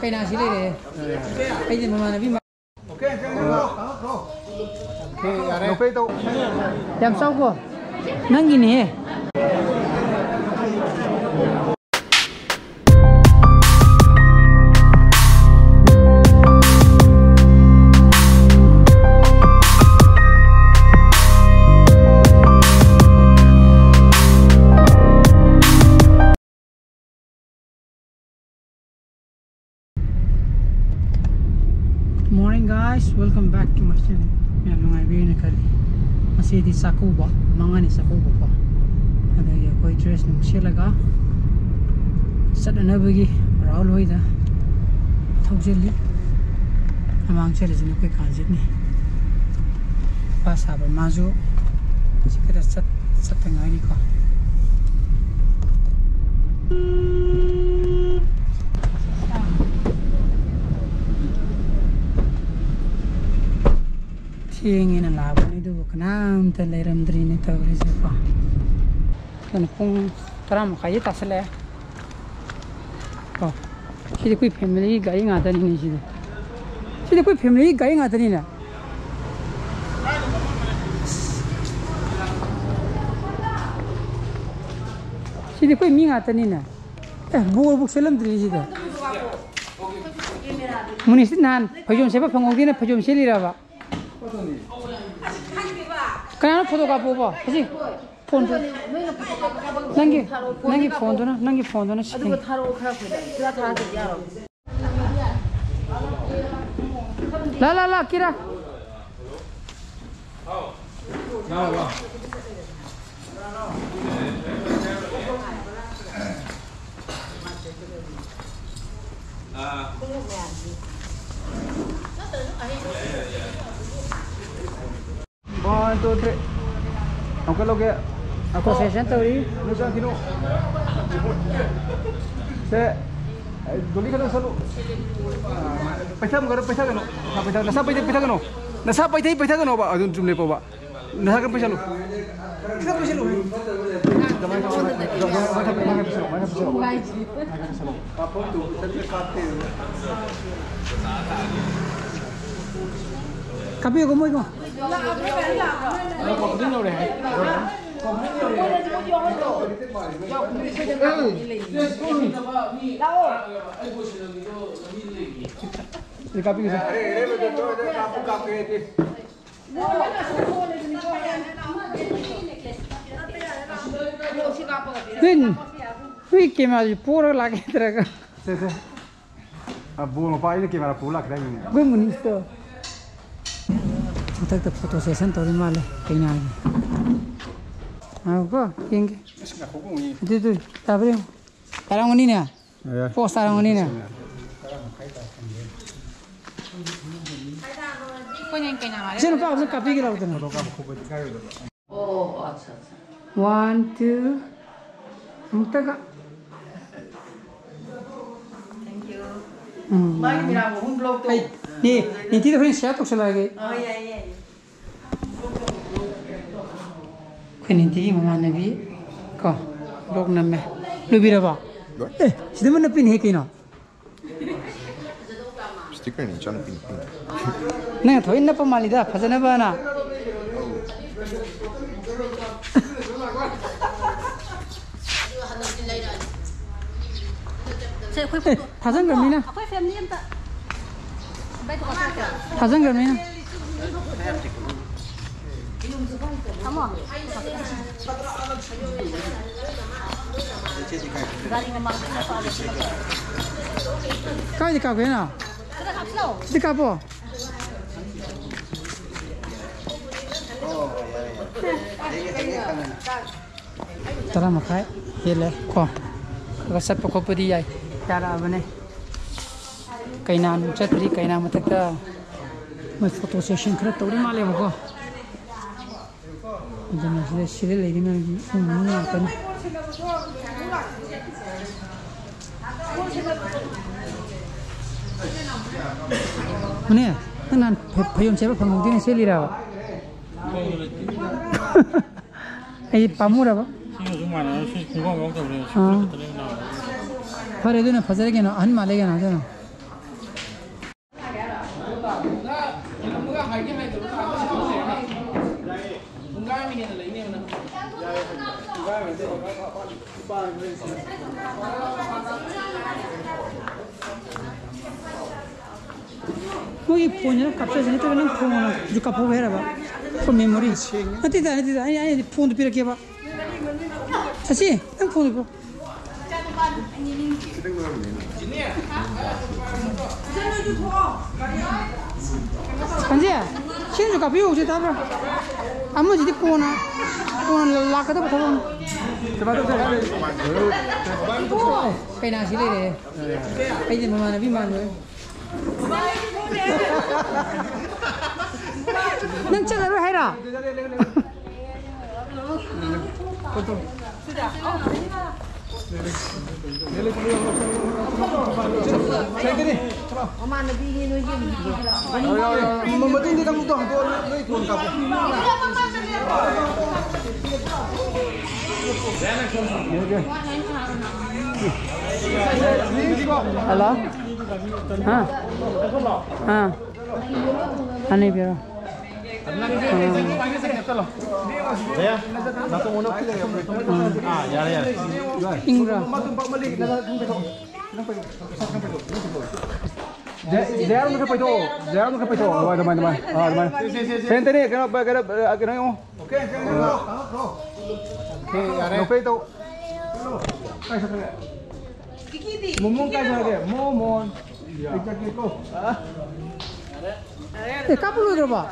cây nào xí đây bây giờ mà vi làm sao cô nâng gì nè Morning guys, welcome back to my channel. Yan mga ibigay na kali. Masih di Sakuba, mga ni Sakuba pa. Ada ya koi dress nung siya laga. Sada na bagi Raul hoy da. Thau jeli. Amang chele jino koi kanjit ni. Pas haba mazu. Sikara sat ngai ni ko. Ingin laban itu kenam terleram dari ini tahu siapa. Kan pun teram kaya tak seleh. Oh, sini kui family gaya ngada ni sini. Sini kui family gaya ngada ni na. Sini kui mi ngada ni na. Buk selam dari sini. Munis nan, pajum siapa pengongsi na pajum sili raba. Kenapa foto kapu apa? Sih, phone tu. Nangi phone tu na, nangi phone tu na. Aduh, taruh kerap ni. Kita taruh dia lo. La, kira. La. One, two, three. Aku lo ke? Aku session tu ni. Nusa kino. Saya dulu kan selalu. Pesa mengaro pesa kan? Pesa nasa pesa kan? Nasa pesa kan? Apa? Adun jumlah apa? Nasa kan pesa lu? Kita pesa lu. Apa tu? Saya kata. Kapi aku mau ikut. Wih, kamera pura lagi teraka. Abu lupa ini kamera pula kira ini. Gue munis tu. Kita tu foto session tu di mana? Kena lagi. Apa? Yang? Itu, tapi tarang ini ni ah. Post tarang ini ni. Jangan kau usah kapi kita tu. Oh, अच्छा. 1, 2. Muka kak. Thank you. Baik, mira, un blog tu. Ni tidak boleh share tu selagi. Oh, ya. Kau ni mama nabi, kau blog nama, lebih apa? Sudah mana pin he kena? Stiker ni jangan pin. Nah, tu ini apa malida? Pasal apa na? Pasang kerana na? Pasang kerana na? Kau di kau na? Di kau apa? Tara makai, hele, kau. Kau siapa kau pergi ay? Cara apa ni? Kainan chatri, kainan mata kita. Mas foto session kerana tahu di mana le muka. Jangan sila lagi ni, ni apa ni? Mana? Tenan payung siapa pengundi ni sila rawa. Ini pamur apa? Pada itu na pasal lagi na, an malah lagi na, 뭐이 폰이랑 값싸지 했다가 난 폰은 주가 보고 해라 봐. 폰 메모리. 아니다. 아니 폰도 이렇게 봐. 다시 난 폰도 봐. 간지야, 신주 가비 오지 다봐. 아무 짓이 폰아 라카도 붙어. cái nào xí đây bây giờ mà bị màn rồi nâng chân rồi hay là Halo? Aneh biar. Ingra. Zero nung kapay to. Teman. Sente ni, kena yung. Okay. Kapay to. Mumung kayo dia, momon. Ijak itu. Kapan lu terba?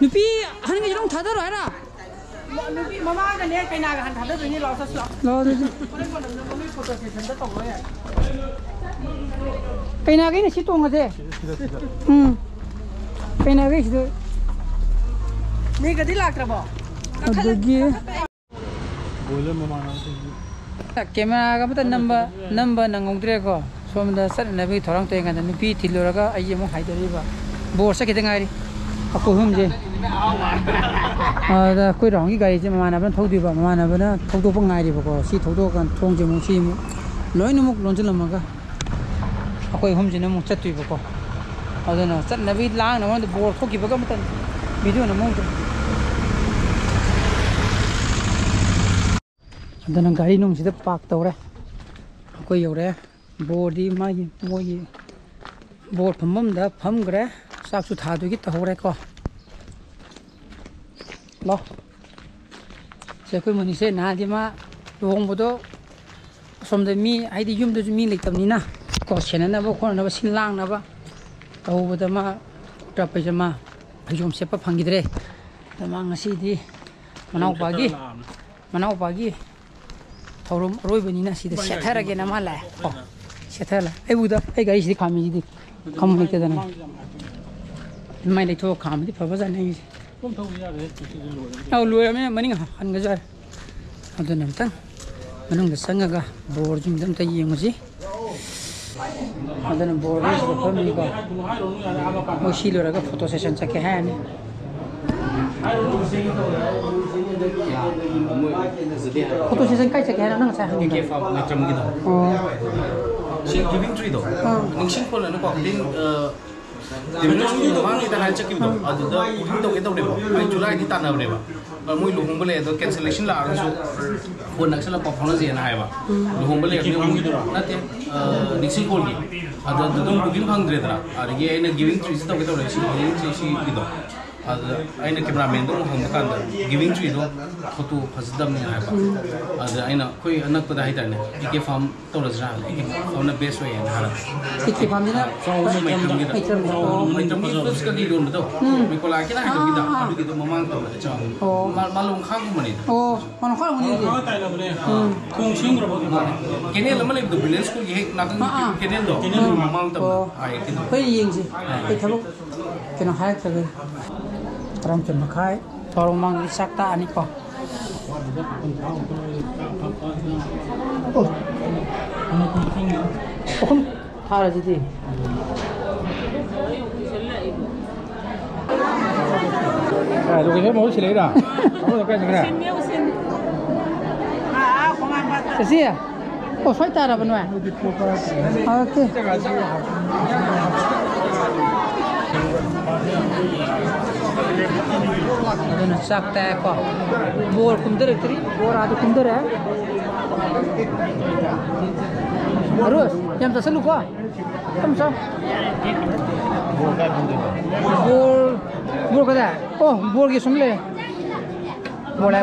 Nupi, hari ni orang thada roh na. Nupi, mama kan dia kena kan thada tu ni loss loss. Loss. Kena ni situ ngade. Kena situ. Ni kadi lag terba. Lagi. Kamera ka betul number nangong direko. Suamda sat nabi thorang tu yang ada nupi tiluraga ayam mau haidari ba. Borsa kita ngari. Aku humje. Ada koi rangi gari je mana pun thau di ba mana pun thau do pun ngari ba ko si thau do kan thong je mu si mu. Loi numuk lonjel lamaga. Aku humje namu chat tu ba ko. Ada na sat nabi lang namu tu bor thau ki ba ka betul. Video namu tu. Ada nang gari nung sida park tau re. Aku yo re. Body mai moi. Board pham da pham gre. Sak su tha du ki tau re ko. Lo. Se koi mani se na di ma luong bodo. Som da mi ai di yum da ju mi lek tam ni na. Ko chena na ba ko na ba sin lang na ba. Tau boda ma tra pa jama. Phajom se pa phangi dre. Da ma ngasi di manau pagi. Thorum roi bani na sida sethara ge na mala oh sethara ai buda ai gari sidi khami di kham ni te dana mai le tho kham di phaba ja nei kom thau ya re au lu me mani han ga jar adu nam tang manung da sanga ga bor jing dam ta yeng ji adu nam bor ri so phami ga mo shi lo ra ga photo session cha ke ha ni Foto session kai cek hana nang saya hang. Ke fa macam gitu. Oh. Sing giving tree do. Ning sing pol na ko din giving tree do mang kita hal cek gitu. Adu da udin do kita deba. Ai July di tanah deba. Mui luhung bele do cancellation la so pon nak sala performance ya na hai ba. Luhung bele ni mui do na te ning sing pol ni. Adu do booking phang dre dra. Ar ye ina giving tree do kita le si giving tree si gitu. Aina cameraman dong hang kan giving tree do photo phasdam ni hai ba aina koi anak pada haitar ne ike farm to rajra ike farm na best way na hala Iki pam ni na. so mai kam gida mai tam ni plus ka di don do mi ko la kina ha gida adu gitu mamang to cha malung khang mani Oh, mana kau ni ni? kung sing ro ba kene la male do balance ko ye na kan kene do mamang to ai kene Kau yang je. Kau tahu kena hai kerja. Orang cuma kai, orang mang sakta ani ko. Oh, kan thara jadi. Rồi cái mẫu xử lý rồi. Không có cái gì cả. Sesi ya? Oh, saya tak ada benar. Okay. aduna chak ta ko bor kumdare tri bor adu kumdare harus jam ta selu ko kam sa bor kada oh bor ki sumle bola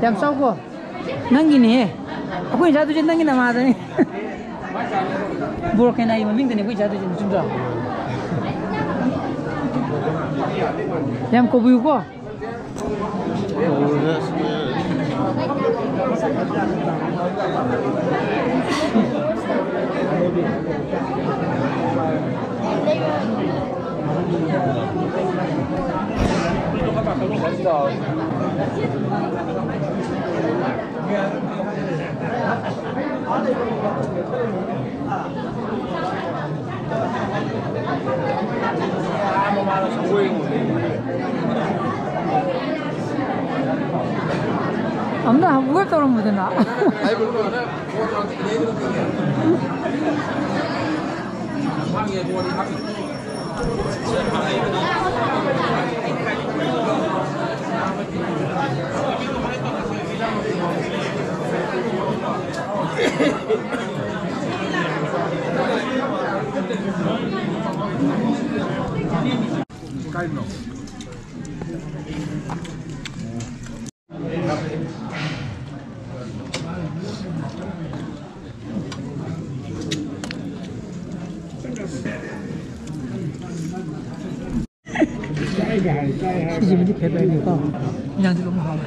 jam sa ko nangi ni aku jatuh je nangi nama ada ni bor kena ini mending ni aku jatuh je sudah jam ko buyu ko Anda buat orang muda nak. Ini jadi pepek ni kau, yang tu kamu hal.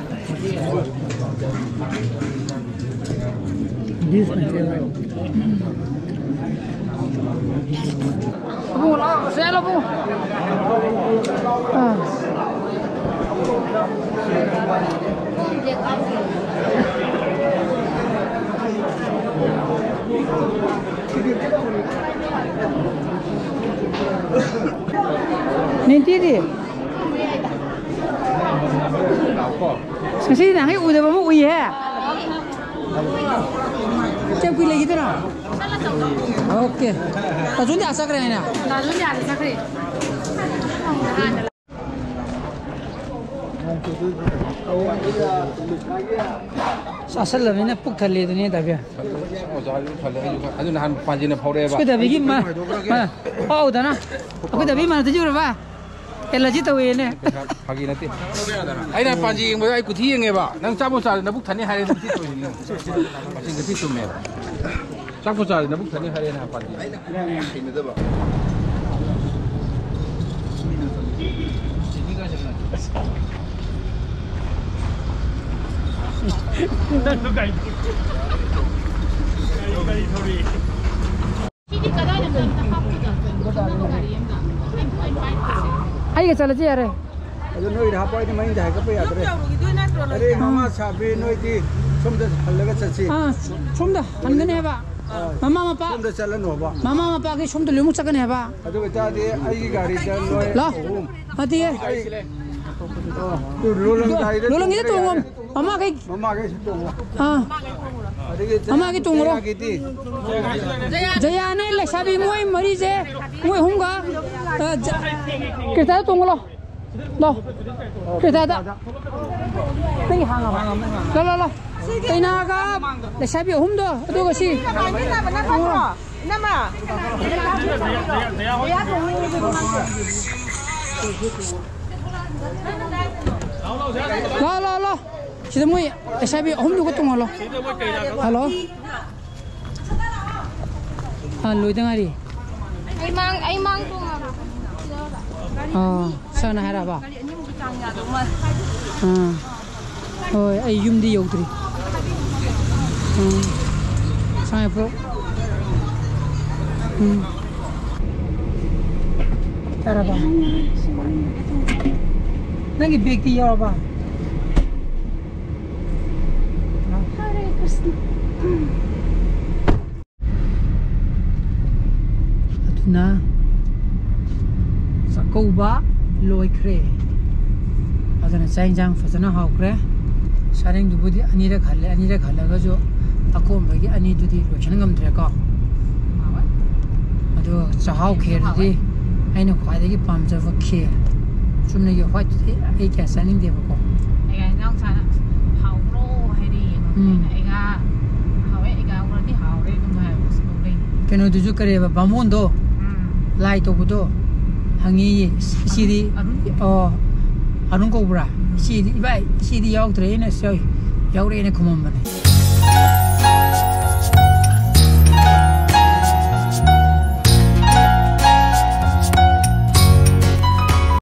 This my favorite. Abu lah, saya lah bu. Nanti dia. Sekarang nak udah bawa uyi ya. Cem kuih lagi tu na. Oke. Tajun dia asal keren ya. Tajun dia asal keren. Asal lah ni puk kali tu ni dah biar. Anu nahan panjina powder ba. Aku dah bikin mah. Oh dah na. Aku dah bikin mana tu juga ba. Kalau kita ini. Pagi nanti. Aina panji yang boleh ikut hiang ya ba. Nang campur sari nabuk tani hari nanti tu ini. Masih nanti tu mer. Campur sari nabuk tani hari nanti panji. Ini tu ba. Ini kan jalan. Lu kali. Sorry. Ini kadang ada tak apa. Ayo cakap je are. Aduh noi dah apa ini main dah ke apa ya? Ada mama sabi noi di, semua dah lega cacing. Semua, anda ni apa? Mama apa? Semua jalan apa? Mama apa? Kita semua lemu cakap ni apa? Aduh kita di ayi gari jalan noi. Lah, hati ya. Lolong itu tunggu. Mama kay. Mama kay tunggu. Mama kay tunggu lo. Jaya ni le sabi moi mari je, moi hunga. Kita tunggu lo. Lo. Kita ada. Pergi hang apa? Lo. Kena agak. Le sabi humdo. Itu kasi. Nama. Lo. Kita moi sabi humdo ko tunggu lo. Halo. Halo dengar ni. Ai mang tunggu. Sana harap apa? Oh, ayam di yaudri. Saya pro. Harap apa? Nanti beg di yaw apa? Hare Krishna. Na. Sakuba loi kre. Adana sayang jang fasana hau kre. Sareng dubudi anira khale ga jo ꯑꯀꯣꯟꯕꯒꯤ ꯑꯅꯤꯗꯨꯗꯤ ꯂꯣꯏꯁꯤꯟ ꯉꯝꯗ꯭ꯔꯦꯀꯣ ꯑꯗꯨꯒ ꯆꯥꯛꯍꯥꯎ ꯈꯦꯔꯗꯨꯗꯤ ꯑꯩꯅ ꯈ꯭ꯋꯥꯏꯗꯒꯤ ꯄꯥꯝꯖꯕ ꯈꯦꯔ ꯆꯨꯝꯅꯒꯤ ꯍ꯭ꯋꯥꯏꯠꯇꯨꯗꯤ ꯑꯩ ꯀꯌꯥ ꯆꯥꯅꯤꯡꯗꯦꯕꯀꯣ ꯑꯩꯒ ꯏꯅꯥꯎ ꯆꯥꯅ ꯍꯥꯎꯕ꯭ꯔꯣ ꯍꯥꯏꯗꯤ ꯑꯩꯒ ꯍꯥꯎꯋꯦ ꯑꯩꯒ ꯎꯔꯗꯤ ꯍꯥꯎꯔꯦ ꯑꯗꯨꯝ ꯍꯥꯏꯕ ꯂꯩ ꯀꯩꯅꯣꯗꯨꯁꯨ ꯀꯔꯤꯕ ꯕꯥꯃꯣꯟꯗꯣ ꯂꯥꯏ ꯇꯧꯕꯗꯣ ꯍꯪꯉꯤꯌꯦ ꯏꯆꯦꯗꯤ ꯑꯔꯨꯟ ꯀꯧꯕ꯭ꯔꯥ ꯏꯆꯦꯗꯤ ꯏꯕꯥꯏ ꯏꯆꯦꯗꯤ ꯌꯥꯎꯗ꯭ꯔꯦ ꯑꯩꯅ ꯌꯥꯎꯔꯛꯑꯦꯅ ꯈꯨꯃꯝꯕꯅꯦ